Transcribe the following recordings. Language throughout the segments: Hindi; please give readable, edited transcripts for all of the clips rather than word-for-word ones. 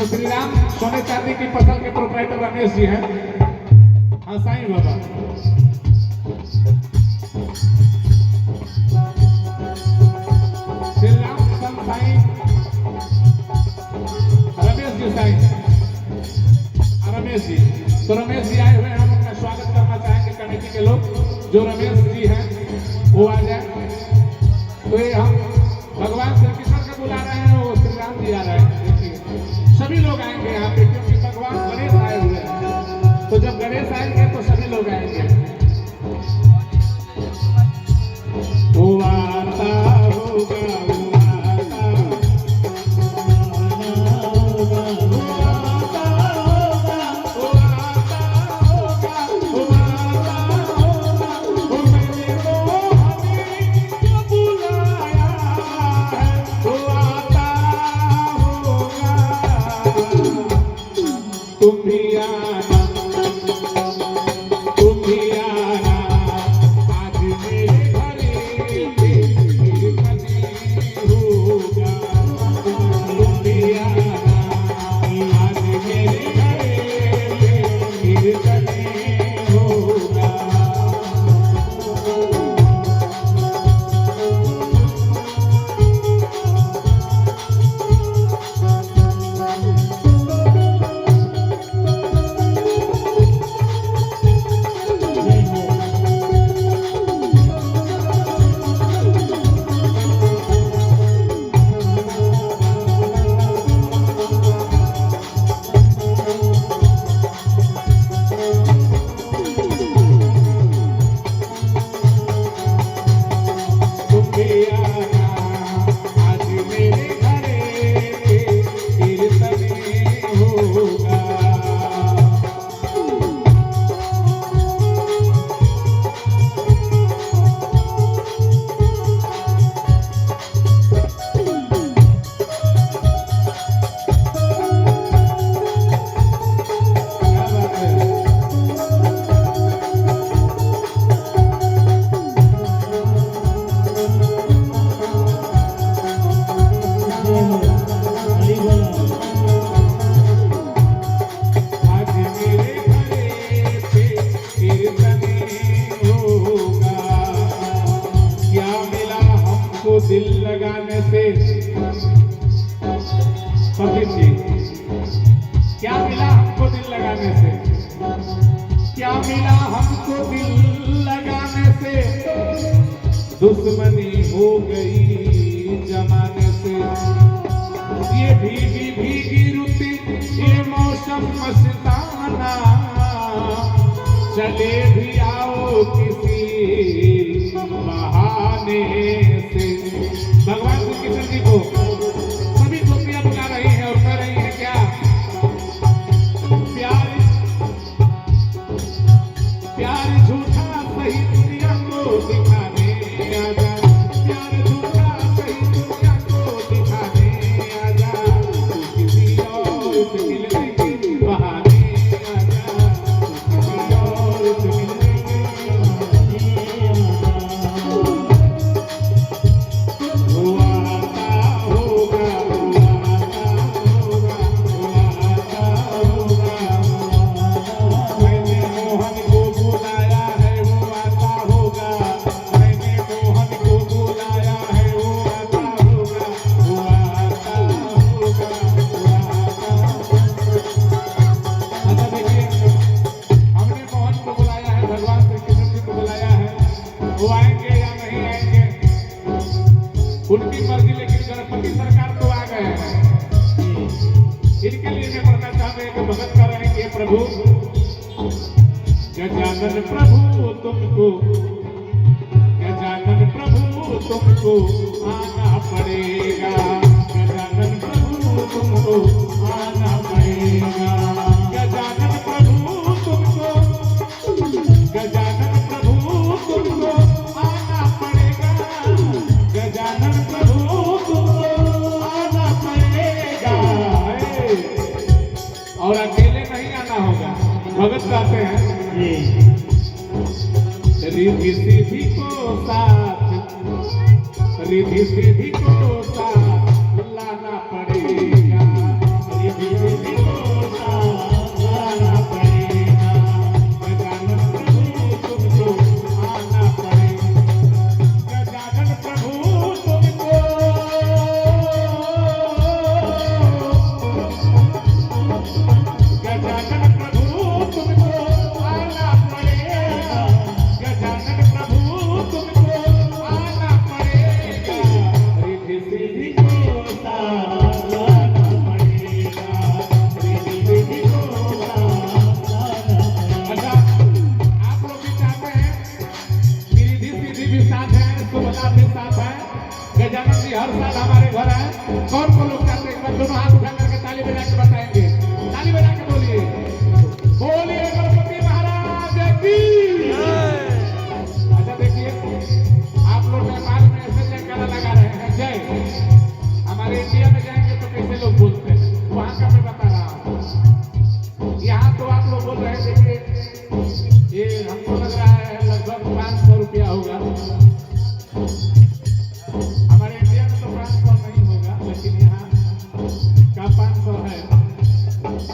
श्री राम सोने चांदी की फसल के प्रोपराइटर रमेश जी हैं। हाँ साईं बाबा। श्री राम संत साईं रमेश जी साईं रमेश जी। तो रमेश जी आए हुए हैं, हम उनका स्वागत करना चाहेंगे। कमेटी के लोग जो रमेश जी हैं वो आ जाए। तो ये हम भगवान श्री कृष्ण को बुला रहे हैं, वो श्री राम जी आ रहे हैं। सभी लोग आएंगे यहाँ पे, क्योंकि भगवान गणेश आए हुए हैं। तो जब गणेश आएंगे तो सभी लोग आएंगे। वो आता होगा, दिल लगाने से पंडित जी, क्या मिला हमको दिल लगाने से? क्या मिला हमको दिल लगाने से? दुश्मनी हो गई जमाने से। ये भीगी भीगी रुती, ये मौसम मस्ताना, चले भी आओ किसी बहाने से। भगवान श्री कृष्ण जी को सभी गोपियां बुला रही है और कह रही है क्या? प्यार प्यार झूठा सही दुनिया को दिखाने आजा। प्यार झूठा सही दुनिया को दिखाने आजा। तू किसी और से मिलने के बहाने आजा। तू किसी और से मिलने के उनकी मर्जी, लेकिन गणपति सरकार तो आ गए हैं। इनके लिए मैं पढ़ना चाहते हैं कि भगत कर रहे हैं कि प्रभु गजानन प्रभु तुमको, गजानन प्रभु तुमको आना पड़ेगा। गजानन प्रभु तुमको आना पड़ेगा। गजानन प्रभु तुमको, गजानन प्रभु तुमको आना पड़ेगा। गजानन प्रभु तुमको आना पड़ेगा। और अकेले नहीं आना होगा, भगत कहते हैं रिद्धि सिद्धि को साथ, रिद्धि सिद्धि को साथ लाना पड़ेगा। रिद्धि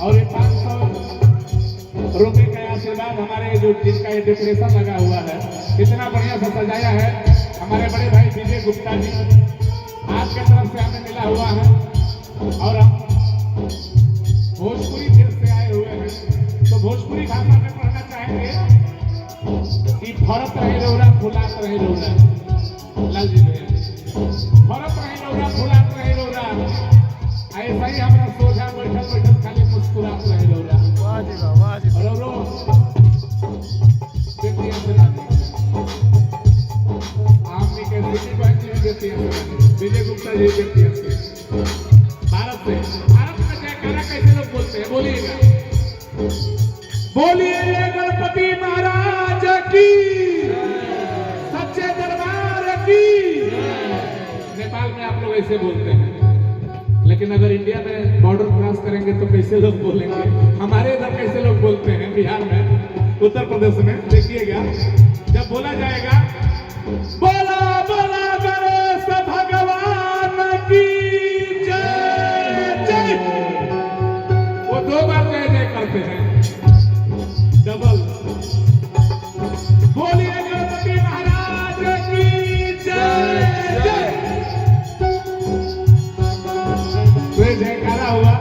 और ये 500 रुपए का आशीर्वाद हमारे जो जिनका ये डेकोरेशन लगा हुआ है, इतना बढ़िया से सजाया है हमारे बड़े भाई विजय गुप्ता जी, आपके तरफ से हमें मिला हुआ है। और हम भोजपुरी देश से आए हुए हैं, तो भोजपुरी भाषा में पढ़ना चाहेंगे कि फरत रहे रौरा फुलात रहे रौरा। लाल जी भैया, फरत रहे रौरा फुलात रहे रौरा, ऐसा ही हमारा सोझा बैठल बैठल खाली मुस्कुरात रहे रौरा। वाह जी वाह, वाह जी वाह। और बेटियां से आपने के बेटी बहन जी देती है, विजय गुप्ता जी देती है। भारत में जयकारा कैसे लोग बोलते हैं, बोलिएगा। बोलिए गणपति महाराज की, सच्चे दरबार की। नेपाल में आप लोग ऐसे बोलते हैं, लेकिन अगर इंडिया में बॉर्डर क्रॉस करेंगे तो कैसे लोग बोलेंगे? हमारे इधर कैसे लोग बोलते हैं? बिहार में, उत्तर प्रदेश में देखिएगा, जब बोला जाएगा बोला बोला गणेश भगवान की जय जय, वो 2 बार जय जय करते हैं, डबल। बोलिए गणपति महाराज की जय जय। तो ये जयकारा हुआ।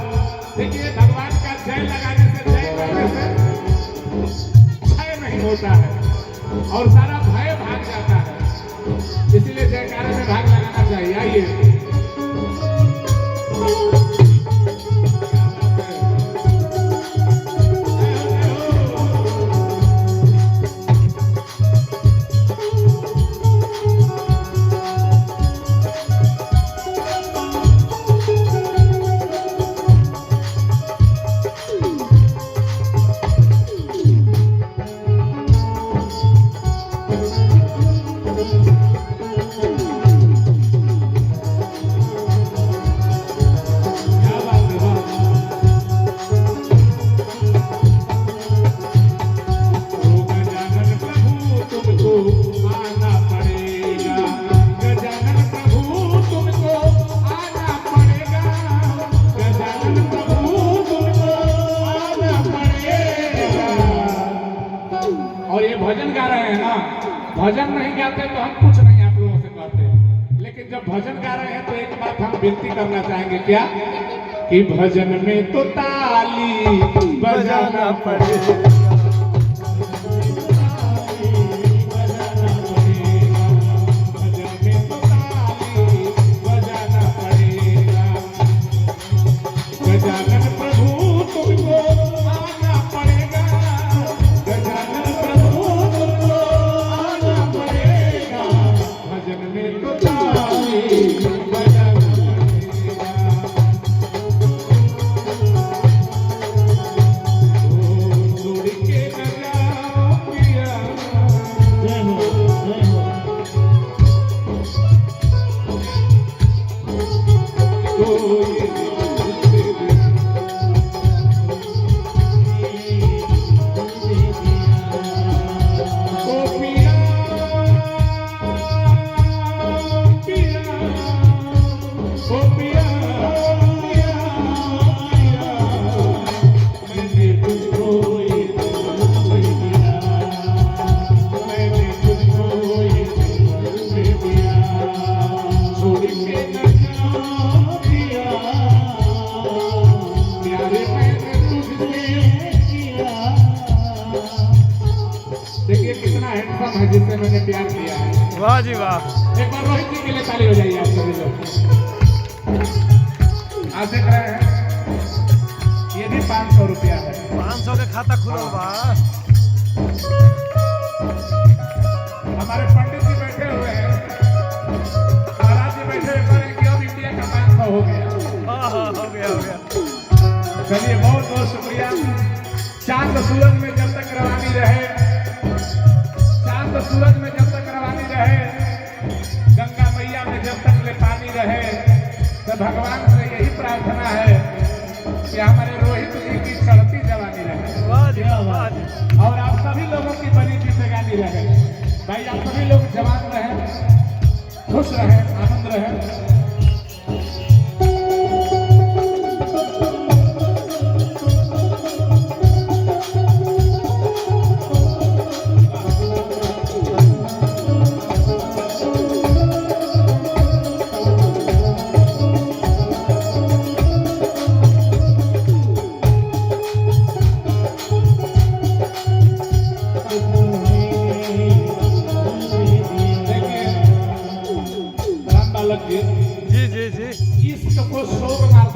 देखिए, भगवान का जय लगाने से, जय करने से क्षय नहीं होता है और सारा भय भाग जाता है, इसीलिए जयकारे में भाग लगाना चाहिए। आइए, भजन गा रहे हैं ना, भजन नहीं गाते तो हम कुछ नहीं आप लोगों से कहते, लेकिन जब भजन गा रहे हैं तो एक बात हम विनती करना चाहेंगे, क्या कि भजन में तो ताली बजाना पड़ेगा। देखिए कितना हैंडसम है जिससे मैंने प्यार किया है। वाह जी वाह। एक बार रोहित जी के लिए ताली हो जाइए आप सभी लोग। आज देख रहे हैं ये भी 500 रुपया है। 500 का खाता खुला बा। हमारे पंडित जी बैठे हुए हैं, महाराज जी बैठे हुए हैं कि अब इंडिया का 500 हो गया। हो गया। चलिए बहुत बहुत शुक्रिया। चांद सूरज में जब तक रवानी रहे, चांद सूरज में जब तक रवानी रहे, गंगा मैया में जब तक ले पानी रहे, तो भगवान से यही प्रार्थना है कि हमारे रोहित जी की चढ़ती जवानी रहे। वाह जी वाह। और आप सभी लोगों की बड़ी जिंदगानी रहे। भाई आप सभी लोग जवान रहें, खुश रहें, आनंद रहें।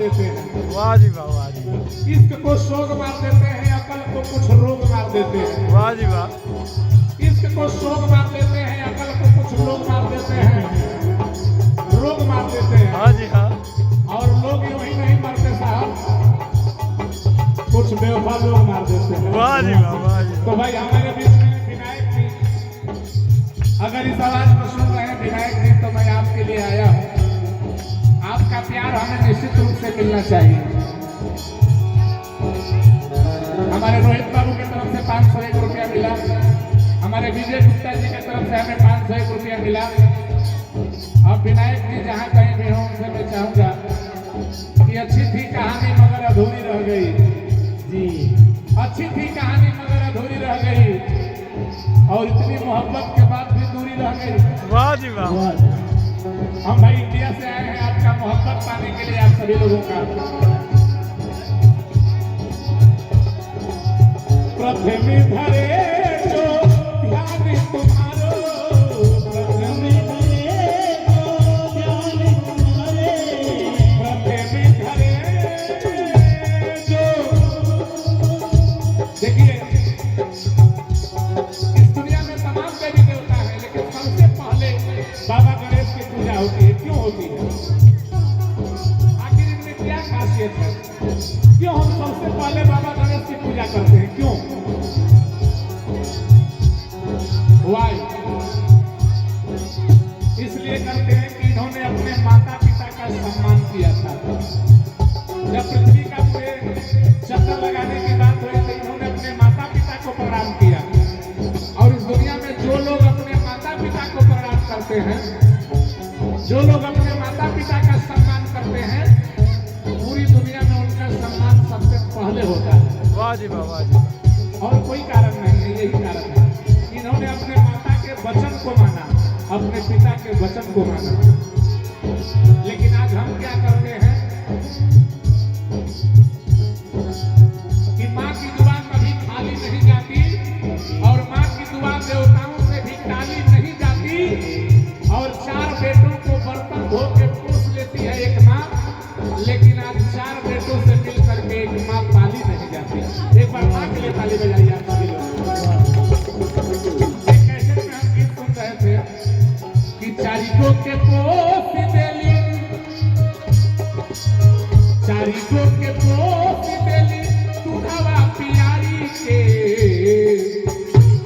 देते हैं। वाह जी वाह, वाह जी वाह, इश्क को शोक मार देते हैं, अकल को कुछ रोग मार देते हैं। वाह जी वाह। इश्क को शोक मार देते हैं, अकल को कुछ लोग मार देते हैं, रोग मार देते हैं। हाँ जी हाँ। और लोग यूं ही नहीं मरते साहब, कुछ बेवफा लोग मार देते हैं। वाह जी वाह, वाह जी तो भाई हमारे बीच में विनायक जी, अगर इस आवाज को सुन रहे हैं विनायक जी, तो मैं आपके लिए आया हूँ। आपका प्यार हमें निश्चित रूप से मिलना चाहिए। हमारे रोहित बाबू की तरफ से 501 रुपया मिला, हमारे विजय गुप्ता जी की तरफ से हमें 501 रुपया मिला। अब विनायक जी जहाँ कहीं भी हो, उनसे मैं चाहूंगा कि अच्छी थी कहानी मगर अधूरी रह गई जी, अच्छी थी कहानी मगर अधूरी रह गई, और इतनी मोहब्बत के बाद भी दूरी रह गई। वाह जी वाह। हम भाई इंडिया से आए हैं आपका मोहब्बत पाने के लिए, आप सभी लोगों का। प्रथम धरे जो ध्यान तुम्हारो, प्रथम धरे जो ध्यान तुम्हारे, प्रथम धरे जो। देखिए इस दुनिया में तमाम देवी देवता है, लेकिन सबसे पहले बाबा गणेश की पूजा होती है। क्यों होती है? आखिर इनमें क्या खासियत है? क्यों हम सबसे पहले बाबा गणेश की पूजा करते हैं? क्यों? Why? इसलिए करते हैं कि इन्होंने अपने माता पिता का सम्मान किया था। जब पृथ्वी का पूरे चक्कर लगाने की बात हुई तो इन्होंने अपने माता पिता को प्रणाम किया। और इस दुनिया में जो लोग अपने माता पिता को प्रणाम करते हैं, जो लोग अपने माता पिता का सम्मान करते हैं, पूरी दुनिया में उनका सम्मान सबसे पहले होता है। वाह जी वाह, वाह जी वाह। और कोई कारण नहीं है, यही कारण है। इन्होंने अपने माता के वचन को माना, अपने पिता के वचन को माना। लेकिन आज हम क्या करते हैं कि माँ की दुआ कभी खाली नहीं जाती, और माँ की दुआ देवताओं से भी टाली नहीं जाती। और 4 बेटों को बर्तन धो के पोस लेती है एक माँ, लेकिन आज 4 बेटों से मिल करके एक माँ पाली नहीं जाती। एक बार माँ के लिए ताली बजाइए आप सभी लोग। एक कैसेट में हम गीत सुन रहे थे कि चारिको के पोस देली, चारिको के पोस देली तुढ़ावा पियारी के,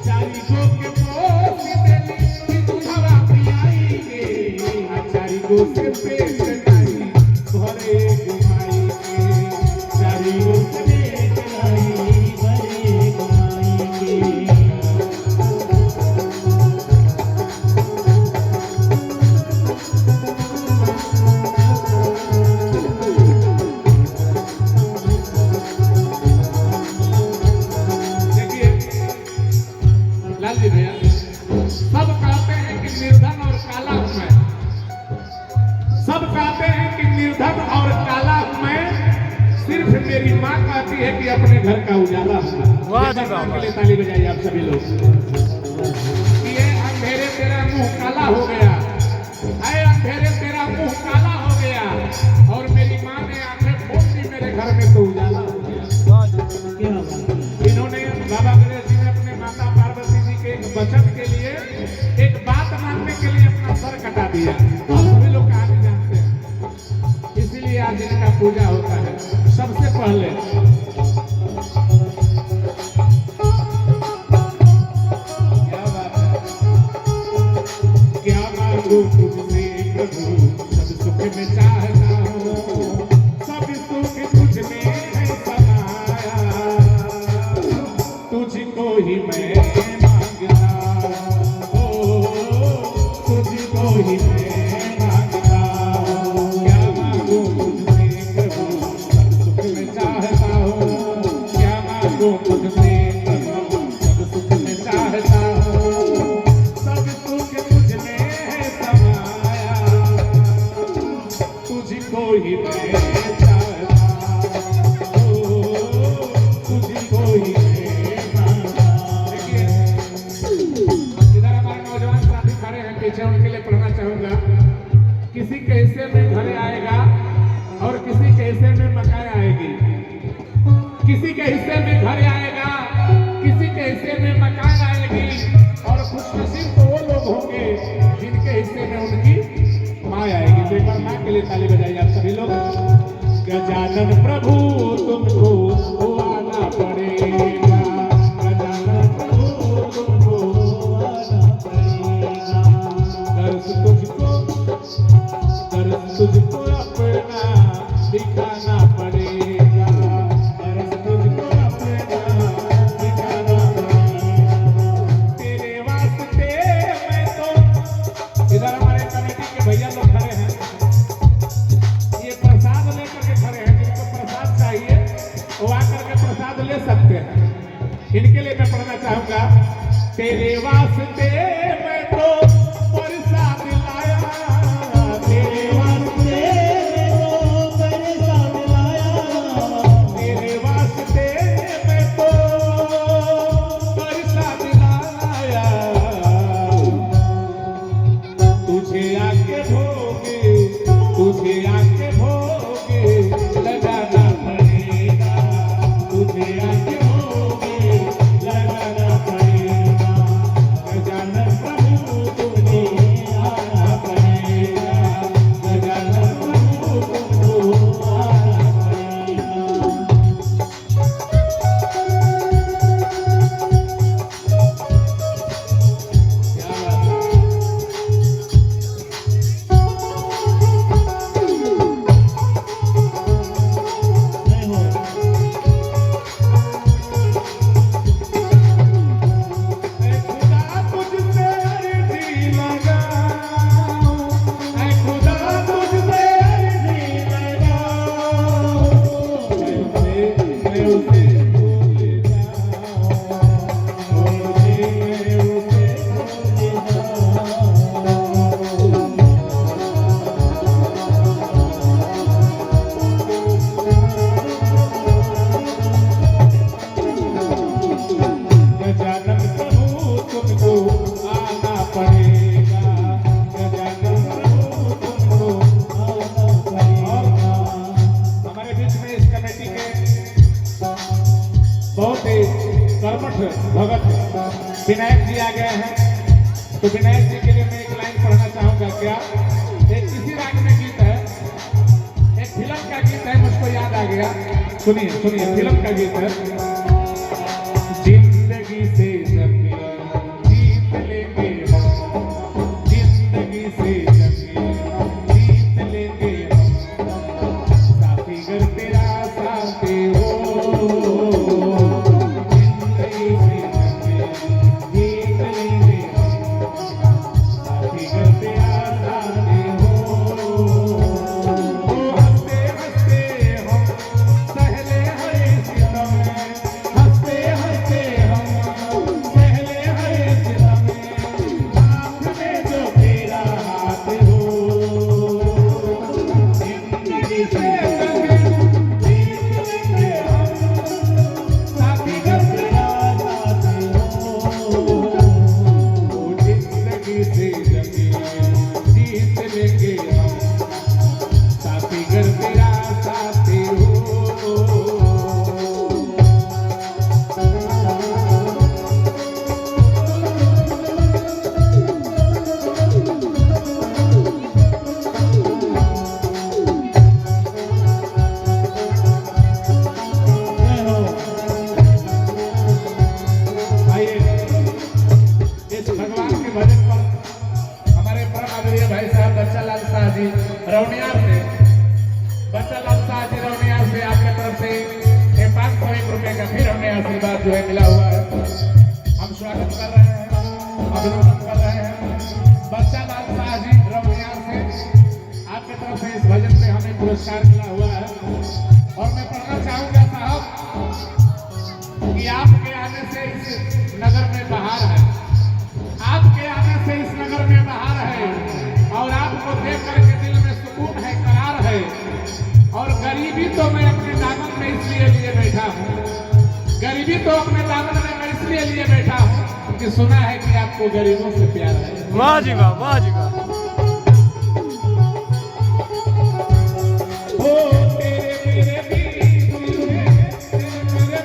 चारिको के पोस देली तुढ़ावा पियारी के, चारिको से पेट लाई भरे घुमाई के, चारिको से पेट लाई भरे घुमाई के। लाल जी भैया, सब कहते हैं कि निर्धन और काला हूं मैं, सब कहते हैं कि निर्धन और काला हूं मैं, सिर्फ मेरी माँ कहती है कि अपने घर का उजाला हूं। वाह जी वाह, के लिए ताली बजाइए आप सभी लोग। कि ये अंधेरे तेरा मुंह काला हो गया, अरे अंधेरे तेरा मुंह काला हो गया, और मेरी माँ ने आंखें खोल दी, मेरे घर में तो उजाला हो गया। वाह जी। इन्होंने बाबा गणेश जी ने अपने माता पार्वती जी के एक वचन के लिए, एक बात मानने के लिए अपना सर कटा दिया। आप सभी लोग कहानी जानते हैं, इसीलिए आज इनका पूजा होता है। सबसे पहले क्या बात है, क्या मांगू तुझसे प्रभु, सब सुख में चाहता हूँ, सब सुख तुझ में है समाया, तुझको ही मैं मांगता हूँ, तुझको ही मैं मांगता हूँ। क्या मांगू तुझसे प्रभु, सब सुख में चाहता हूँ, क्या मांगू तुझसे प्रभु, सब सुख में चाहता हूँ, सब सुख तुझ में है समाया, तुझको ही मैं चाहता हूँ, तुझको ही पीछे उनके लिए पढ़ना चाहूंगा। किसी के हिस्से में घरे आएगा और किसी के हिस्से में किसी के हिस्से में घर आएगा, किसी के हिस्से में मकान आएगी, और खुशनसीब तो वो लोग होंगे जिनके हिस्से में उनकी माँ आएगी। तो एक बार माँ के लिए ताली बजाइए आप सभी लोग। गजानन प्रभु तुमको आना पड़ेगा, गजानन प्रभु तुमको आना पड़ेगा। दर्श तुझको अपना दिखाना पड़ेगा, दर्श तुझको अपना दिखाना पड़ेगा। तेरे वास्ते मैं तो, इधर हमारे कमेटी के भैया लोग खड़े हैं, ये प्रसाद लेकर के खड़े हैं। जिनको प्रसाद चाहिए वो आकर के प्रसाद ले सकते हैं। इनके लिए मैं पढ़ना चाहूंगा। तेरे वास्ते मैं तो प्रसाद लाया, तेरे वास्ते मैं तो प्रसाद लाया, तेरे वास्ते मैं तो प्रसाद लाया। तुझे आके भोगे, तुझे आके भोगे लगाना पड़ेगा, तुझे आके भोगे लगाना पड़ेगा। गजानन प्रभु तुझे आना पड़ेगा, गजानन प्रभु तुमको आना पड़ेगा। क्या बात है। गजानन प्रभु तुमको आना पड़ेगा, गजानन प्रभु तुमको आना पड़ेगा। हमारे बीच में इस कमेटी के बहुत ही कर्मठ भगत विनायक जी आ गए हैं। तो विनायक जी के लिए मैं एक लाइन पढ़ना चाहूंगा। क्या एक किसी राग में गीत है, एक फिल्म का गीत है, मुझको याद आ गया। सुनिए सुनिए, फिल्म का गीत है। जिंदगी से जंग जीत लेंगे हम, जिंदगी से जंग जीत लेंगे हम, साथी घर तेरा साथे हो। जिंदगी से जंग जीत लेंगे हम, साथी घर तेरा साथे हो। हंसते हंसते हम सहले हरे सितम, हंसते हंसते हम सहले हरे सितम, हाथ में जो तेरा हाथ हो। जिंदगी से जंग जीत लेंगे हम, साथी घर तेरा साथी हो। जिंदगी से जंग जीत लेंगे हम, साथी घर तेरा साथी हो। आइए इस भगवान के भजन पर हमारे परम आदरणीय भाई साहब बच्चा लाल शाह जी रौनियार से, बच्चा लाल शाह जी रौनियार से आपके तरफ से ये 501 रुपए का फिर हमें आशीर्वाद जो है मिला हुआ है। हम स्वागत कर रहे हैं, अभिनंदन कर रहे हैं। बच्चा लाल शाह जी रौनियार से आपके तरफ से इस भजन पे हमें पुरस्कार मिला हुआ है। और मैं पढ़ना चाहूंगा साहब कि आपके आने से इस नगर में बहार है, आपके आने से इस नगर में बहार है, और आपको देख करके दिल में सुकून है, करार है। और गरीबी तो मैं अपने दामन में इसलिए लिए बैठा हूँ, गरीबी तो अपने दामन में मैं इसलिए लिए बैठा हूँ कि सुना है कि आपको गरीबों से प्यार है। वाह जी वाह, वाह जी वाह। ओ तेरे मेरे बीच में, तेरे मेरे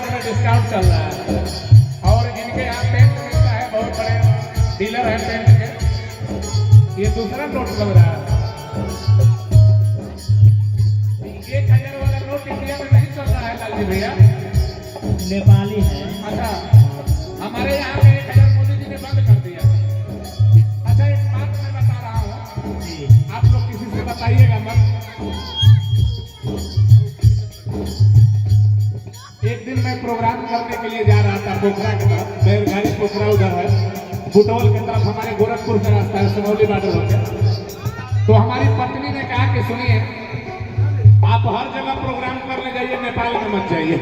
समय डिस्काउंट चल रहा है और इनके यहाँ पेंट मिलता है, बहुत बड़े डीलर है पेंट के। ये दूसरा नोट लग रहा है, 1000 वाला नोट इंडिया में नहीं चल रहा है लालजी भैया, नेपाली है। अच्छा हमारे यहाँ पे 1000 मोदी जी ने बंद कर दिया। अच्छा एक बात मैं बता रहा हूँ, आप लोग किसी से बताइएगा मत। एक दिन मैं प्रोग्राम करने के लिए जा रहा था पोखरा की तरफ, बैरगाड़ी पोखरा उधर है, बुटवल की तरफ हमारे गोरखपुर का रास्ता है, सुनौली बॉर्डर होकर। तो हमारी पत्नी ने कहा कि सुनिए आप हर जगह प्रोग्राम करने जाइए, नेपाल में मत जाइए।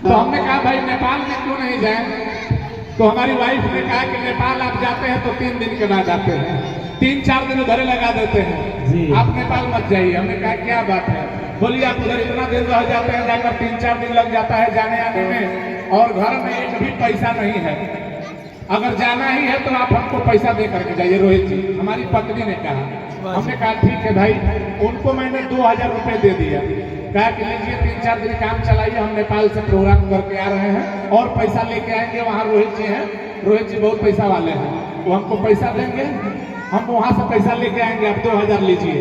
तो हमने कहा भाई नेपाल में क्यों नहीं जाए? तो हमारी वाइफ ने कहा कि नेपाल आप जाते हैं तो 3 दिन के बाद आते हैं, 3-4 दिन उधर लगा देते हैं, आप नेपाल मत जाइए। हमने कहा क्या बात है? बोलिए आप उधर इतना दिन रह जाते हैं, जाकर 3-4 दिन लग जाता है जाने आने में, और घर में एक भी पैसा नहीं है। अगर जाना ही है तो आप हमको पैसा दे करके जाइए रोहित जी, हमारी पत्नी ने कहा। हमने कहा ठीक है भाई। उनको मैंने 2000 रुपये दे दिया, कहा कि लीजिए 3-4 दिन काम चलाइए, हम नेपाल से प्रोग्राम करके आ रहे हैं और पैसा लेके आएंगे। वहाँ रोहित जी हैं, रोहित जी बहुत पैसा वाले हैं, वो हमको पैसा देंगे, हम वहाँ से पैसा लेके आएंगे, आप 2000 लीजिए।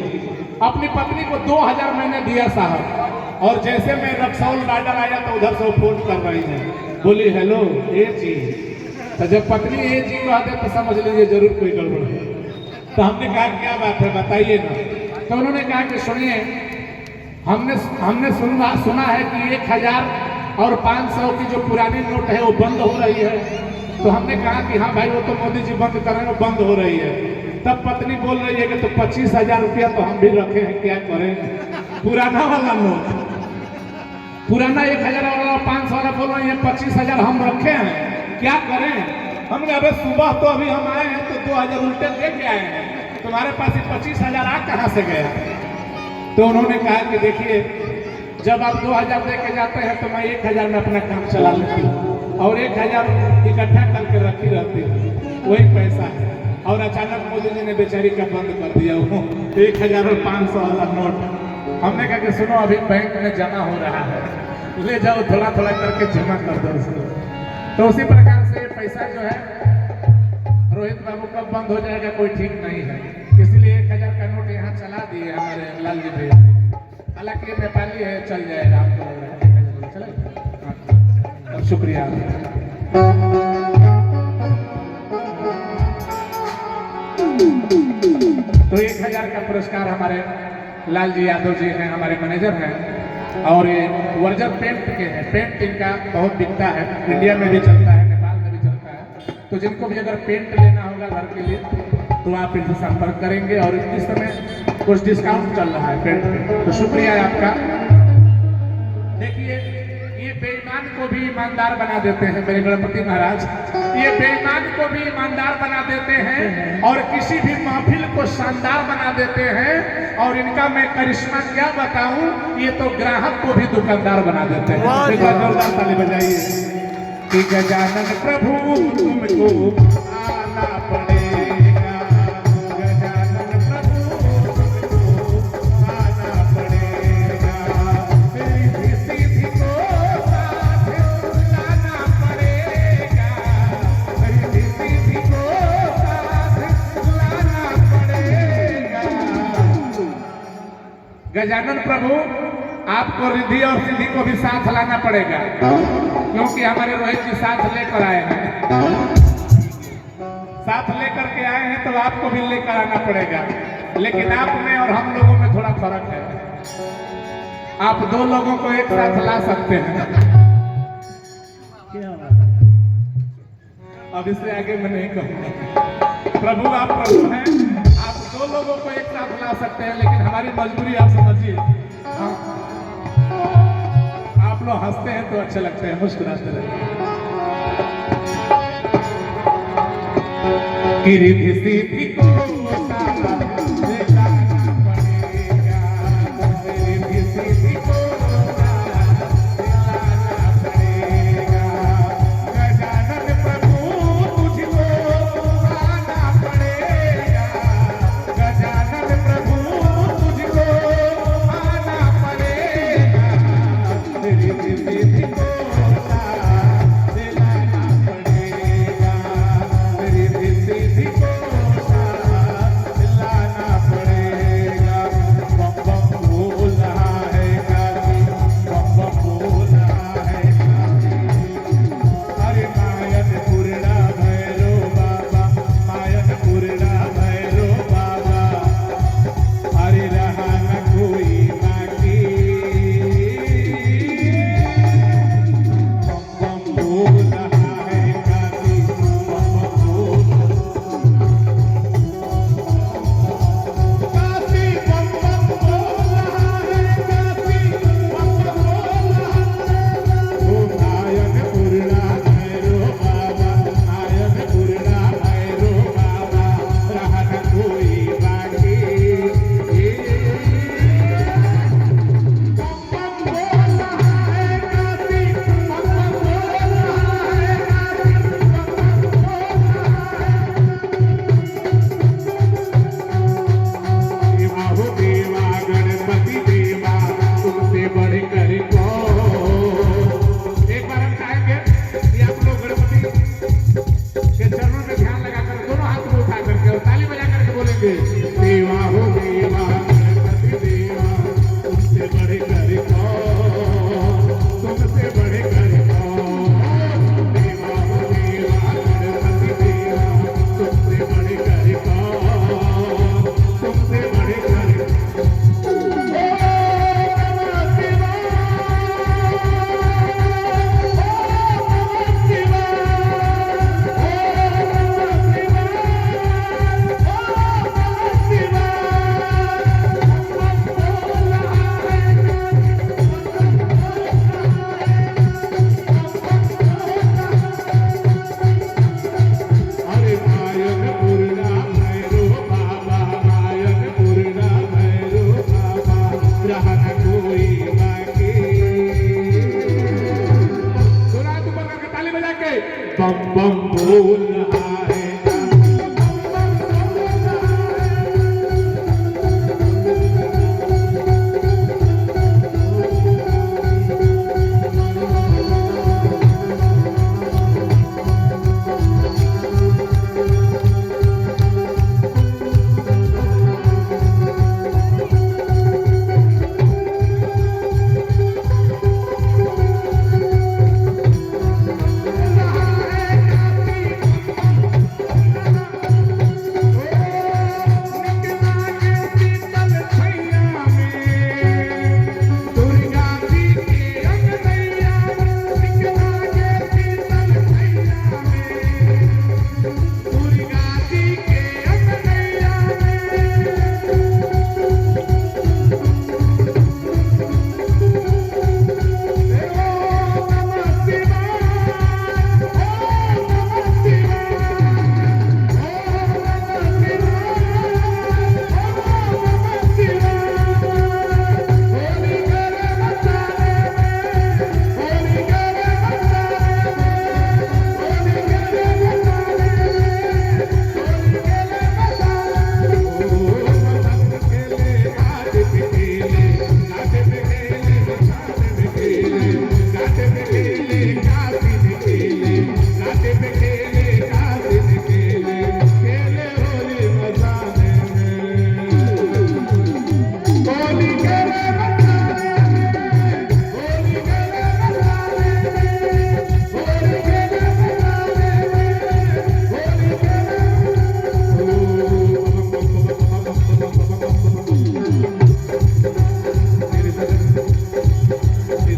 अपनी पत्नी को 2000 मैंने दिया साहब, और जैसे मैं रक्सौल बॉर्डर आया तो उधर से वो फोन कर रही है, बोली हेलो ए जी। तो जब पत्नी ए जी कहते तो समझ लीजिए जरूर कोई गड़बड़ है। तो हमने कहा क्या बात है बताइए ना। तो उन्होंने कहा कि सुनिए हमने सुना है कि 1000 और 500 की जो पुरानी नोट है वो बंद हो रही है। तो हमने कहा कि हाँ भाई वो तो मोदी जी बंद कर रहे हैं, वो बंद हो रही है। तब पत्नी बोल रही है कि तो 25,000 रुपया तो हम भी रखे हैं, क्या करें? पुराना वाला नोट, पुराना 1000 वाला 500 वाला बोल रही है, 25,000 हम रखे हैं, क्या करें? हमने अबे सुबह तो अभी हम आए हैं तो 2000 उल्टे लेके आए हैं, तुम्हारे पास 25,000 आ कहाँ से गया? तो उन्होंने कहा कि देखिए जब आप 2000 दे के जाते हैं तो मैं 1000 में अपना काम चला लेती हूँ और 1000 इकट्ठा करके रखी रहती हूँ, वही पैसा है। और अचानक मोदी जी ने बेचारी का बंद कर दिया वो 1000 और 500 वाला नोट। हमने कहा कि सुनो अभी बैंक में जमा हो रहा है, ले जाओ थोड़ा थोड़ा करके जमा कर दो उसको। तो उसी प्रकार से पैसा जो है रोहित बाबू कब बंद हो जाएगा कोई ठीक नहीं है, इसलिए 1000 का नोट यहाँ चला दिए हमारे लालजी भैया। हालांकि ये नेपाली है, चल जाएगा, आपको लग रहा है चलेगा? शुक्रिया। तो 1000 का पुरस्कार हमारे लालजी यादव जी हैं, हमारे मैनेजर हैं, और ये वर्जर पेंट के हैं। पेंट इनका बहुत बिकता है, इंडिया में भी चलता है, नेपाल में भी चलता है। तो जिनको भी अगर पेंट लेना होगा घर के लिए तो आप इनसे संपर्क करेंगे, और इस समय कुछ डिस्काउंट चल रहा है पेंट पे, तो शुक्रिया आपका। देखिए ये बेईमान को भी ईमानदार बना देते हैं मेरे गणपति महाराज, ये बेईमान को भी ईमानदार बना देते हैं और किसी भी महफिल को शानदार बना देते हैं। और इनका मैं करिश्मा क्या बताऊं, ये तो ग्राहक को भी दुकानदार बना देते हैं। जोरदार ताली बजाइए। ठीक है गजानन प्रभु तुमको आना पड़ेगा, गजानन प्रभु तुमको आना पड़ेगा, तेरी सीधी को साथ लाना पड़ेगा, तेरी सीधी को साथ लाना पड़ेगा। गजानन प्रभु आपको रिद्धि और सिद्धि को भी साथ लाना पड़ेगा, क्योंकि हमारे रोहित जी साथ लेकर आए हैं, साथ लेकर के आए हैं तो आपको भी लेकर आना पड़ेगा। लेकिन आप में और हम लोगों में थोड़ा फर्क है, आप 2 लोगों को एक साथ ला सकते हैं, अब इससे आगे मैं नहीं कहूँगा। प्रभु आप प्रभु हैं, आप 2 लोगों को एक साथ ला सकते हैं, लेकिन हमारी मजबूरी आप समझिए। आप लोग हंसते हैं तो अच्छे लगते हैं, मुस्कुराते रहते हैं। रिद्धि सिद्धि को साथ लाना पड़ेगा, रिद्धि सिद्धि को साथ लाना पड़ेगा, गजानन प्रभु तुझको आना पड़ेगा, गजानन प्रभु तुझको आना पड़ेगा, रिद्धि सिद्धि को दिलाना पड़ेगा, रिद्धि सिद्धि को दिलाना पड़ेगा। बम बम बोल रहा है काशी, बम बम बोल रहा है काशी। अरे मायन पूर्णा भैरो बाबा, मायन पूर्णा भैरो बाबा, अरे रहा न कोई बाकी। बम बम बोल रहा है काशी, बम बम बोल काशी, बम बम बोल रहा है काशी, बम बम बोल रहा है। ओ नायन पूर्णा भैरो बाबा, नायन पूर्णा भैरो बाबा, रहा न कोई बाकी। बम बम बोल रहा है काशी, बम बम बोल रहा है काशी, बम बम बोल रहा है। देवा हो देवा, गणपति देवा, तुमसे बढ़कर कौन। एक बार हम चाहेंगे कि आप लोग गणपति के चरणों में ध्यान लगाकर दोनों हाथ को उठा करके और ताली बजा करके बोलेंगे, देवा हो देवा, गणपति देवा, तुमसे बढ़कर कौन, तुमसे बढ़कर कौन। देवा हो देवा, गणपति देवा, तुमसे बढ़कर कौन, तुमसे बढ़कर अरे मायन पूर्णा भैरो बाबा, मायन पूर्णा भैरो बाबा, रहा न कोई बाकी। दोनों हाथ ऊपर करके ताली बजा के बम बम बोल रहा है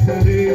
Hare